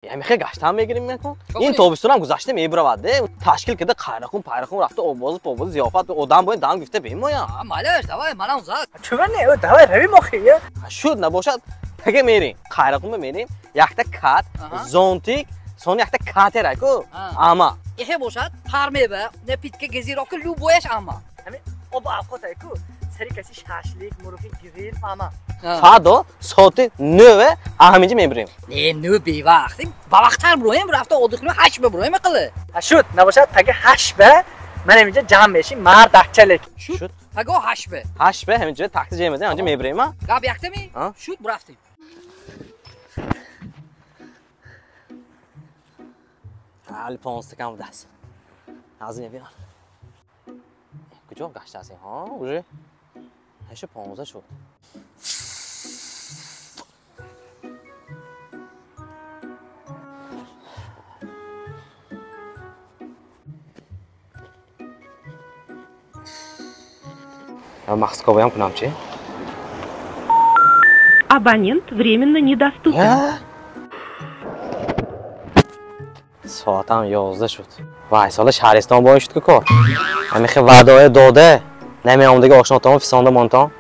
یعنی خیلی گشتم میگیریم میکن این تابستون هم گذشته میبرد تشکیل کرده خیرخون پیرخون رفته آواز زیافت آدم باید دام گفته بیم ما یا مالش دوای منم زد چرا نه دوای روی مخیه شد نباشد اگه میریم خیرخون میریم یک تا کات زونتیک سون یک تا کات راکو اما یه باشد پرمه نه پیتکه گزیراک لوبویش اما همین اب افقات کو سری کسی شاشلیک مروفی گریل اما فردا ساعت 9 همینجا میبریم نه 9 بی وقت با وقتتر برویم رفته اودخلو 8 برویم قله شد نباشد تگه 8 به من اینجا جمع میشیم مرد دکچلک شد تگه 8 به همینجا تاکسی جمع میزنیم اونجا میبریم ها قاب یختمی شد برفتیم حالی 5 کم دست از این بیار کجا گشته هستیم ها اوجه 8:15 شد Махсковый к нам че? Абонент временно недоступен. ساعتم 11 شد. وای سال شهرستان باید شد که کار. همه خیلی وعده داده. نمیام دیگه آشناتام فیسانده مانتام.